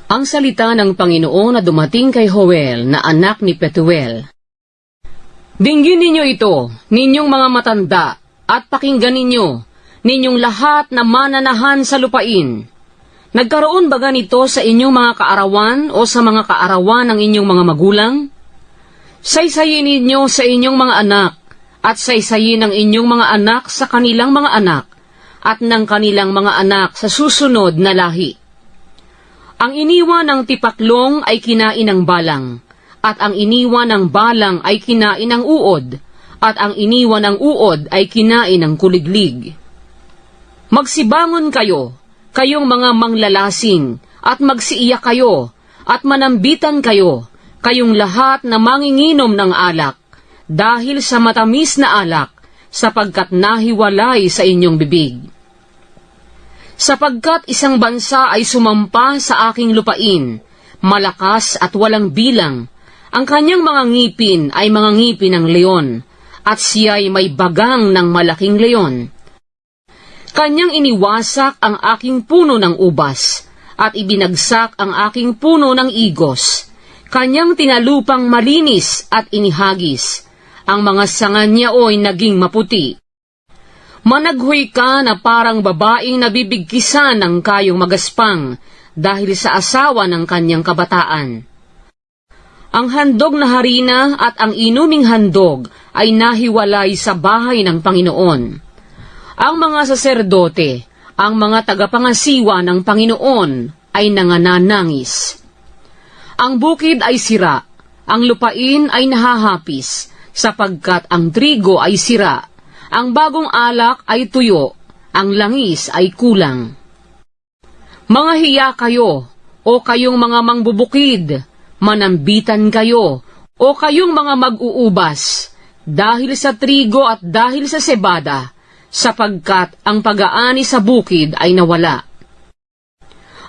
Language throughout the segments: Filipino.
Ang salita ng Panginoon na dumating kay Joel na anak ni Petuel. Dinggin ninyo ito, ninyong mga matanda, at pakinggan ninyo, ninyong lahat na mananahan sa lupain. Nagkaroon ba ganito sa inyong mga kaarawan o sa mga kaarawan ng inyong mga magulang? Saysayin ninyo sa inyong mga anak, at saysayin ng inyong mga anak sa kanilang mga anak, at ng kanilang mga anak sa susunod na lahi. Ang iniwan ng tipaklong ay kinain ng balang, at ang iniwan ng balang ay kinain ng uod, at ang iniwan ng uod ay kinain ng kuliglig. Magsibangon kayo, kayong mga manglalasing, at magsiiyak kayo, at manambitan kayo, kayong lahat na manginginom ng alak, dahil sa matamis na alak, sapagkat nahiwalay sa inyong bibig. Sapagkat isang bansa ay sumampa sa aking lupain, malakas at walang bilang. Ang kanyang mga ngipin ay mga ngipin ng leon, at siya'y may bagang ng malaking leon. Kanyang iniwasak ang aking puno ng ubas, at ibinagsak ang aking puno ng igos. Kanyang tinalupang malinis at inihagis. Ang mga sanga niya oy naging maputi. Managhoy ka na parang babaeng nabibigkisan ng kayong magaspang dahil sa asawa ng kanyang kabataan. Ang handog na harina at ang inuming handog ay nahiwalay sa bahay ng Panginoon. Ang mga saserdote, ang mga tagapangasiwa ng Panginoon ay nangananangis. Ang bukid ay sira, ang lupain ay nahahapis, sapagkat ang trigo ay sira. Ang bagong alak ay tuyo, ang langis ay kulang. Mga hiya kayo, o kayong mga mangbubukid, manambitan kayo, o kayong mga mag-uubas, dahil sa trigo at dahil sa sebada, sapagkat ang pag-aani sa bukid ay nawala.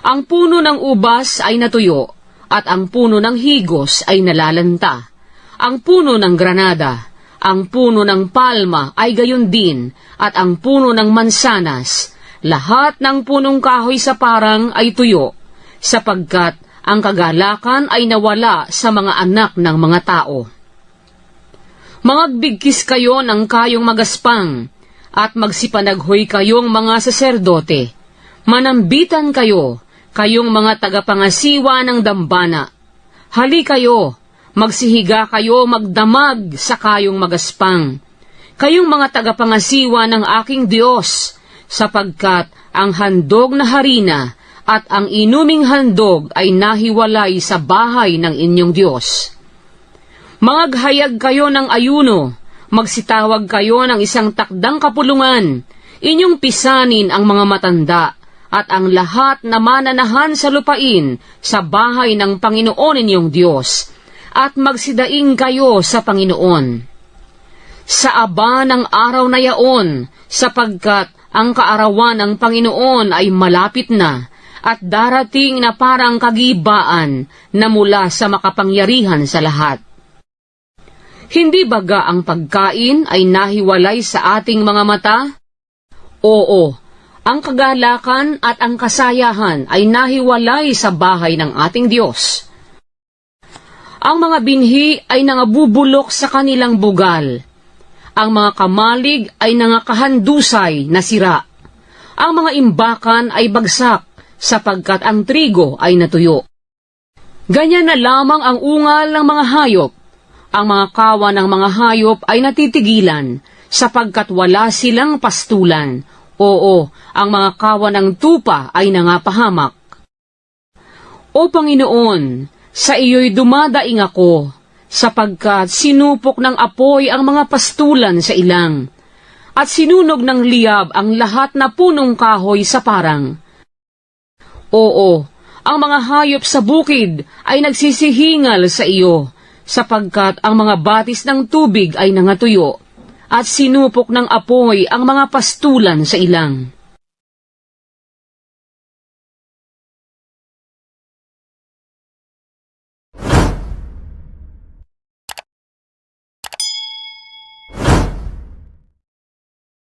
Ang puno ng ubas ay natuyo, at ang puno ng higos ay nalalanta. Ang puno ng granada, ang puno ng palma ay gayon din, at ang puno ng mansanas, lahat ng punong kahoy sa parang ay tuyo, sapagkat ang kagalakan ay nawala sa mga anak ng mga tao. Mangagbigkis kayo ng kayong magaspang, at magsipanaghoy kayong mga saserdote. Manambitan kayo, kayong mga tagapangasiwa ng dambana. Hali kayo, magsihiga kayo magdamag sa kayong magaspang, kayong mga tagapangasiwa ng aking Diyos, sapagkat ang handog na harina at ang inuming handog ay nahiwalay sa bahay ng inyong Diyos. Mangaghayag kayo ng ayuno, magsitawag kayo ng isang takdang kapulungan, inyong pisanin ang mga matanda, at ang lahat na mananahan sa lupain sa bahay ng Panginoon inyong Diyos, at magsidaing kayo sa Panginoon. Sa aba ng araw na yaon, sapagkat ang kaarawan ng Panginoon ay malapit na, at darating na parang kagibaan na mula sa makapangyarihan sa lahat. Hindi baga ang pagkain ay nahiwalay sa ating mga mata? Oo, ang kagalakan at ang kasayahan ay nahiwalay sa bahay ng ating Diyos. Ang mga binhi ay nangabubulok sa kanilang bugal. Ang mga kamalig ay nangakahandusay na sira. Ang mga imbakan ay bagsak, sapagkat ang trigo ay natuyo. Ganyan na lamang ang ungal ng mga hayop. Ang mga kawan ng mga hayop ay natitigilan, sapagkat wala silang pastulan. Oo, ang mga kawan ng tupa ay nangapahamak. O Panginoon, sa iyo'y dumadaing ako, sapagkat sinupok ng apoy ang mga pastulan sa ilang, at sinunog ng liyab ang lahat na punong kahoy sa parang. Oo, ang mga hayop sa bukid ay nagsisihingal sa iyo, sapagkat ang mga batis ng tubig ay nangatuyo, at sinupok ng apoy ang mga pastulan sa ilang.